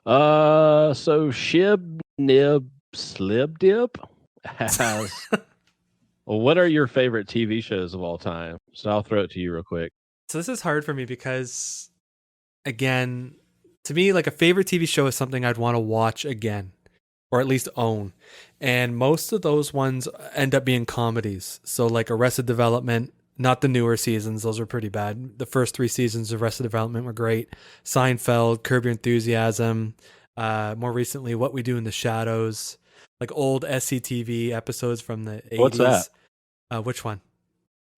So Shib Nib Slib Dip has. Well, what are your favorite TV shows of all time? So I'll throw it to you real quick. So this is hard for me because, again, to me, like a favorite TV show is something I'd want to watch again, or at least own. And most of those ones end up being comedies. So like Arrested Development, not the newer seasons; those are pretty bad. The first three seasons of Arrested Development were great. Seinfeld, Curb Your Enthusiasm. More recently, What We Do in the Shadows, like old SCTV episodes from the What's that? 80s. Which one?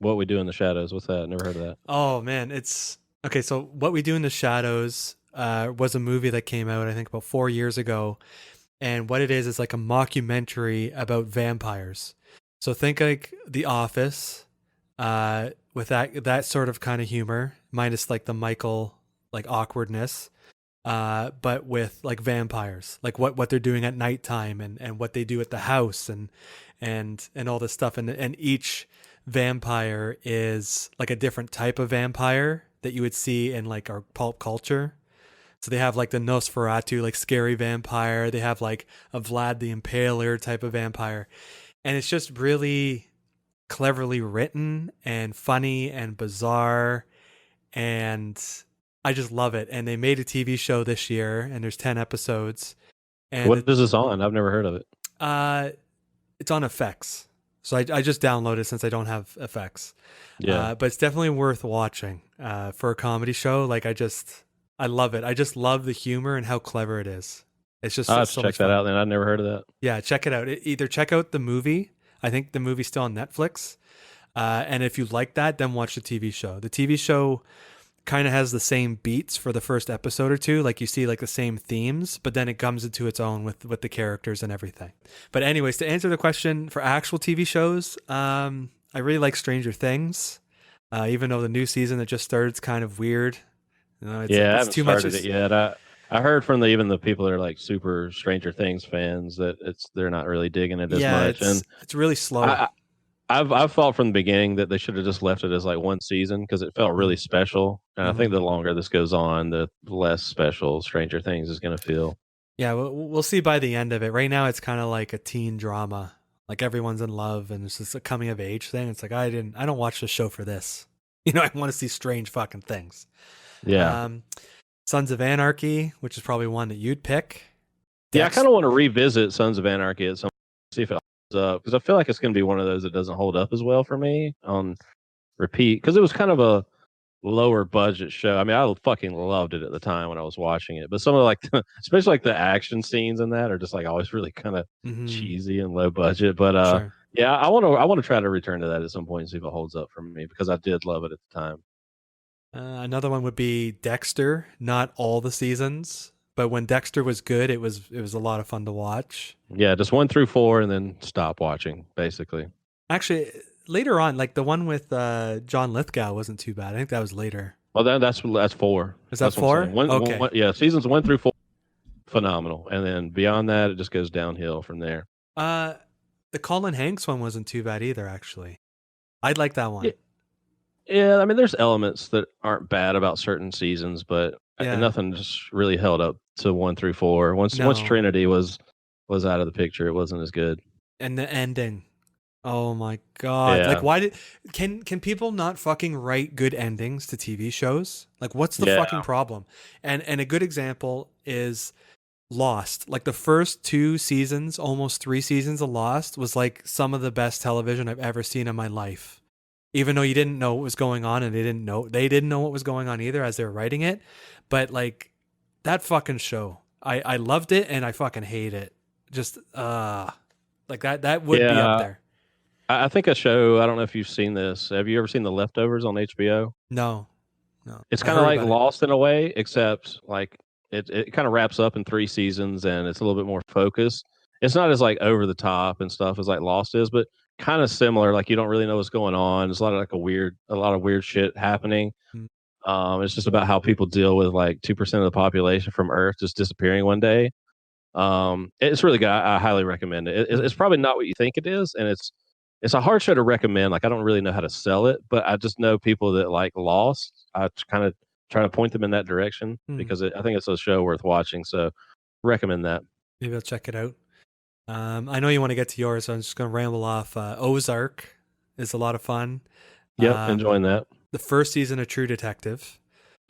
What We Do in the Shadows. What's that? Never heard of that. Oh man, it's okay. So What We Do in the Shadows was a movie that came out, I think, about 4 years ago, and what it is like a mockumentary about vampires. So think like The Office, with that sort of kind of humor, minus like the Michael like awkwardness, but with like vampires, like what they're doing at nighttime and what they do at the house and all this stuff, and each vampire is like a different type of vampire that you would see in like our pulp culture. So they have like the Nosferatu, like scary vampire. They have like a Vlad the Impaler type of vampire. And it's just really cleverly written and funny and bizarre. And I just love it. And they made a TV show this year, and there's 10 episodes. And What is this on? I've never heard of it. uh, it's on FX. So I just downloaded since I don't have FX. Yeah. But it's definitely worth watching for a comedy show. Like I love it. I just love the humor and how clever it is. It's just I'll have it's to so check much that fun. out then. I've never heard of that. Yeah, check it out. Either check out the movie. I think the movie's still on Netflix. And if you like that, then watch the TV show. The TV show kind of has the same beats for the first episode or two. Like you see like the same themes, but then it comes into its own with the characters and everything. But anyways, to answer the question for actual TV shows, I really like Stranger Things. Even though the new season that just started is kind of weird. You know, Yeah, I it's haven't too much. started it yet. I heard from even the people that are like super Stranger Things fans that they're not really digging it as Yeah, much. And it's really slow. I, I've thought from the beginning that they should have just left it as like one season because it felt really Mm. special. And I think Mhm. the longer this goes on, the less special Stranger Things is going to feel. Yeah, we'll see by the end of it. Right now, it's kind of like a teen drama. Like everyone's in love, and it's just a coming of age thing. It's like I don't watch the show for this. You know, I want to see strange fucking things. Yeah. Um, Sons of Anarchy, which is probably one that you'd pick. Yeah, I Dex, kind of want to revisit Sons of Anarchy at some see if it holds up because I feel like it's going to be one of those that doesn't hold up as well for me on repeat because it was kind of a lower budget show. I mean, I fucking loved it at the time when I was watching it, but some of like, especially like the action scenes in that are just like always really kind of mm-hmm, cheesy and low budget. But sure. yeah, I want to try to return to that at some point and see if it holds up for me because I did love it at the time. Another one would be Dexter. Not all the seasons, but when Dexter was good, it was a lot of fun to watch. Yeah, just 1 through 4 and then stop watching basically. Actually, later on, like the one with John Lithgow wasn't too bad. I think that was later. Well, that's 4. Is that That's what I'm four? saying. Okay. Yeah, seasons 1 through 4 phenomenal, and then beyond that, it just goes downhill from there. Uh, the Colin Hanks one wasn't too bad either. Actually, I'd like that Yeah, one. yeah. I mean, there's elements that aren't bad about certain seasons, but Yeah. nothing just really held up to 1 through 4. Once No. Trinity was out of the picture, it wasn't as good. And the ending. Oh my god. Like Yeah, why did can people not fucking write good endings to TV shows? Like what's the yeah, fucking problem? And a good example is Lost. Like the first 2 seasons, almost 3 seasons of Lost was like some of the best television I've ever seen in my life. Even though you didn't know what was going on and they didn't know what was going on either as they were writing it. But like that fucking show. I loved it and I fucking hate it. Just like that would be up yeah. there. I think a show. I don't know if you've seen this. Have you ever seen The Leftovers on HBO? No. No. It's I kind of heard like about it. Lost in a way, except like it kind of wraps up in 3 seasons and it's a little bit more focused. It's not as like over the top and stuff as like Lost is, but kind of similar. Like you don't really know what's going on. There's a lot of like a lot of weird shit happening. Mm. It's just about how people deal with like 2% of the population from Earth just disappearing one day. It's really good. I highly recommend it. It's probably not what you think it is, and it's a hard show to recommend. Like I don't really know how to sell it, but I just know people that like Lost. I kind of try to point them in that direction Hmm. because I think it's a show worth watching. So recommend that. Maybe I'll check it out. I know you want to get to yours, so I'm just going to ramble off. Ozark is a lot of fun. Yep, enjoying that. The first season of True Detective.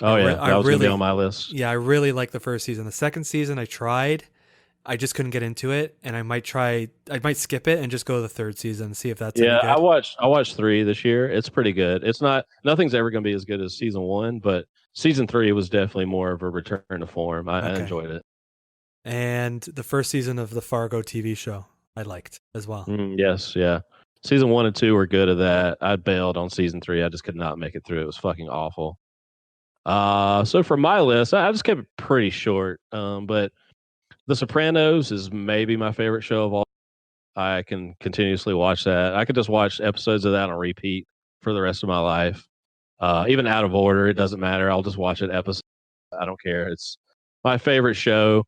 Oh yeah, that was gonna be on my list. Yeah, I really like the first season. The second season, I tried. I just couldn't get into it, and I might skip it and just go to the third season and see if that's any good. I watched 3 this year. It's pretty good. It's nothing's ever gonna be as good as season 1, but season 3 was definitely more of a return to form. I enjoyed it. And the first season of the Fargo TV show, I liked as well. Yes, yeah. Season 1 and 2 were good at that. I bailed on season 3. I just could not make it through. It was fucking awful. So for my list, I just kept it pretty short. But The Sopranos is maybe my favorite show of all. I can continuously watch that. I could just watch episodes of that on repeat for the rest of my life. Even out of order, it doesn't matter. I'll just watch it episode. I don't care. It's my favorite show.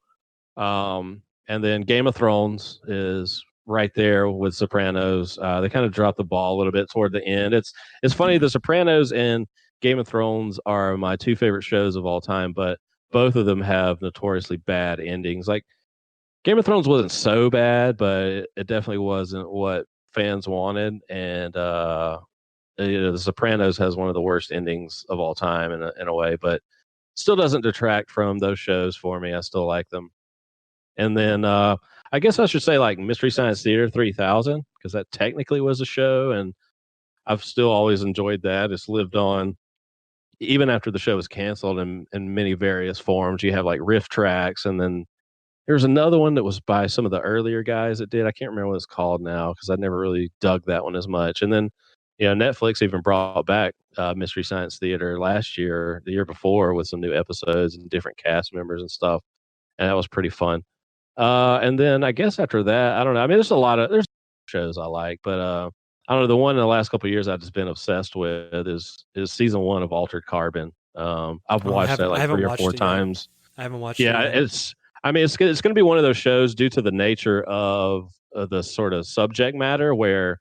And then Game of Thrones is right there with Sopranos. They kind of dropped the ball a little bit toward the end. It's funny. The Sopranos and Game of Thrones are my 2 favorite shows of all time, but both of them have notoriously bad endings. Like Game of Thrones wasn't so bad, but it definitely wasn't what fans wanted. And The Sopranos has one of the worst endings of all time in a way, but still doesn't detract from those shows for me. I still like them. And then I guess I should say like Mystery Science Theater 3000, because that technically was a show, and I've still always enjoyed that. It's lived on even after the show was canceled in many various forms. You have like riff tracks, and then there's another one that was by some of the earlier guys that did. I can't remember what it's called now because I never really dug that one as much. And then, Netflix even brought back Mystery Science Theater last year, the year before, with some new episodes and different cast members and stuff. And that was pretty fun. And then I guess after that, I don't know. I mean, there's shows I like, but I don't know. The one in the last couple of years I've just been obsessed with is season 1 of Altered Carbon. I've watched that like 3 or 4 times. I haven't watched it. Yeah, it's going to be one of those shows due to the nature of the sort of subject matter where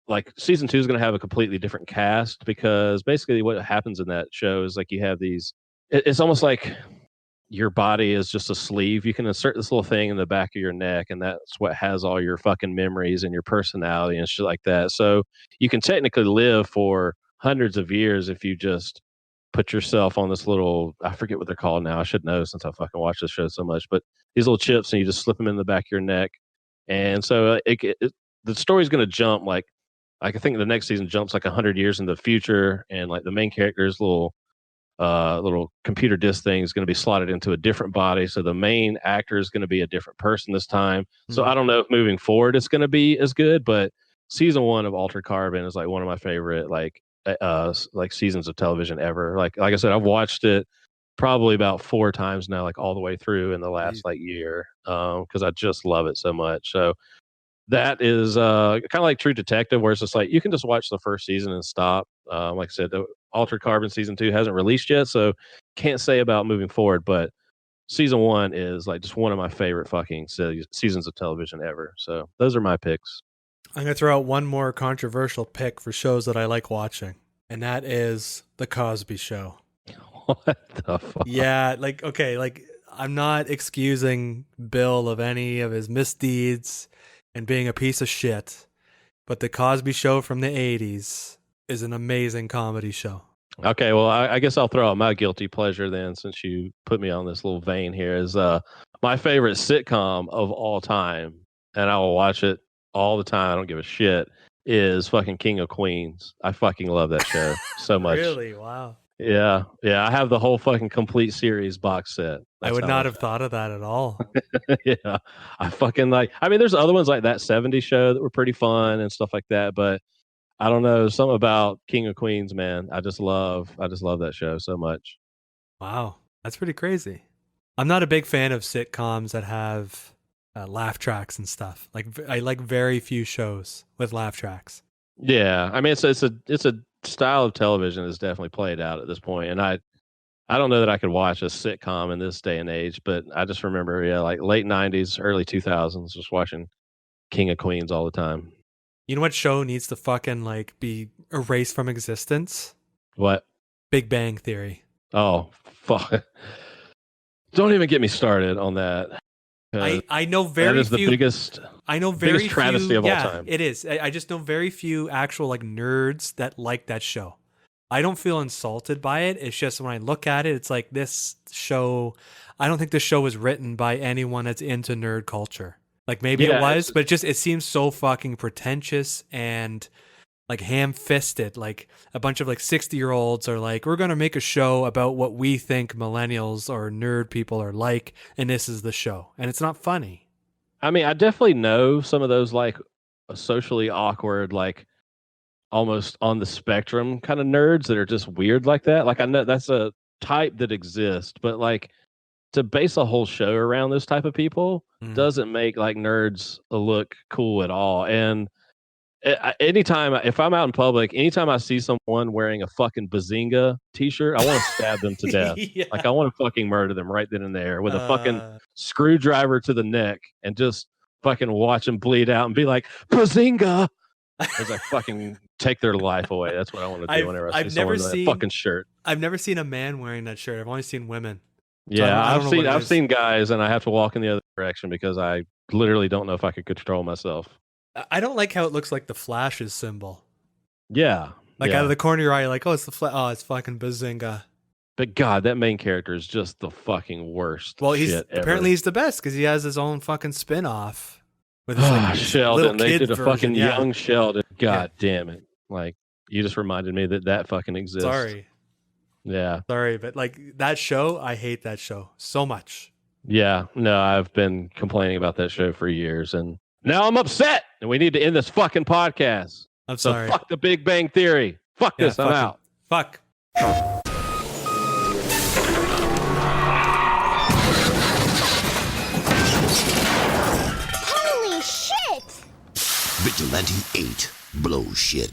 like season 2 is going to have a completely different cast, because basically what happens in that show is like you have these, it's almost like your body is just a sleeve. You can insert this little thing in the back of your neck, and that's what has all your fucking memories and your personality and shit like that. So you can technically live for hundreds of years if you just put yourself on this little, I forget what they're called now. I should know since I fucking watch this show so much, but these little chips, and you just slip them in the back of your neck. And so the story's going to jump like I think the next season jumps like 100 years in the future, and like the main character's little computer disc thing is going to be slotted into a different body. So the main actor is going to be a different person this time. So I don't know if moving forward it's going to be as good, but season 1 of Altered Carbon is like one of my favorite like seasons of television ever. Like I said, I've watched it probably about 4 times now, like all the way through in the last like year, because I just love it so much. So that is kind of like True Detective, where it's just like you can just watch the first season and stop. Like I said, the Altered Carbon season 2 hasn't released yet, so can't say about moving forward. But season 1 is like just one of my favorite fucking seasons of television ever. So those are my picks. I'm gonna throw out one more controversial pick for shows that I like watching, and that is The Cosby Show. What the fuck? Yeah, like okay, like I'm not excusing Bill of any of his misdeeds and being a piece of shit, but The Cosby Show from the 80s is an amazing comedy show. Okay, well, I guess I'll throw out my guilty pleasure then, since you put me on this little vein here, is my favorite sitcom of all time, and I will watch it all the time. I don't give a shit, is fucking King of Queens. I fucking love that show so much. Really? Wow. Yeah. I have the whole fucking complete series box set. I would not have thought of that at all. Yeah. I fucking like, I mean, there's other ones like that 70s show that were pretty fun and stuff like that, but I don't know, something about King of Queens, man. I just love that show so much. Wow. That's pretty crazy. I'm not a big fan of sitcoms that have laugh tracks and stuff. Like I like very few shows with laugh tracks. Yeah. I mean, it's a style of television that's definitely played out at this point, and I don't know that I could watch a sitcom in this day and age, but I just remember like late 90s, early 2000s, just watching King of Queens all the time. You know what show needs to fucking like be erased from existence? What? Big Bang Theory. Oh, fuck. Don't even get me started on that. I know very that is few. The biggest. I know very biggest travesty few. of all Yeah, time. it is. I just know very few actual like nerds that like that show. I don't feel insulted by it. It's just when I look at it, it's like this show. I don't think this show was written by anyone that's into nerd culture. Like maybe it was, but it seems so fucking pretentious and like ham-fisted. Like a bunch of like 60-year-olds are like, we're gonna make a show about what we think millennials or nerd people are like, and this is the show, and it's not funny. I mean, I definitely know some of those like socially awkward, like almost on the spectrum kind of nerds that are just weird like that. Like I know that's a type that exists, but like to base a whole show around those type of people doesn't make like nerds look cool at all. And anytime if I'm out in public, anytime I see someone wearing a fucking Bazinga t-shirt, I want to stab them to death. Yeah. Like I want to fucking murder them right then and there with a fucking Uh, screwdriver to the neck and just fucking watch them bleed out and be like, Bazinga! As I fucking take their life away. That's what I want to do whenever I see someone with that fucking shirt. I've never seen a man wearing that shirt. I've only seen women. So Yeah, I don't know I've seen guys, and I have to walk in the other direction because I literally don't know if I could control myself. I don't like how it looks like the Flash's symbol. Yeah, like out of the corner of your eye, you're like, oh, it's the Flash. Oh, it's fucking Bazinga. But God, that main character is just the fucking worst. Well, apparently he's the best because he has his own fucking spin-off with his, like, Sheldon. They did a version, fucking young Sheldon. God damn it! Like you just reminded me that fucking exists. Sorry. Yeah. Sorry, but like that show, I hate that show so much. Yeah. No, I've been complaining about that show for years, and now I'm upset, and we need to end this fucking podcast. I'm sorry. Fuck the Big Bang Theory. Fuck this. I'm out. Fuck. Holy shit! Vigilante 8. Blow shit.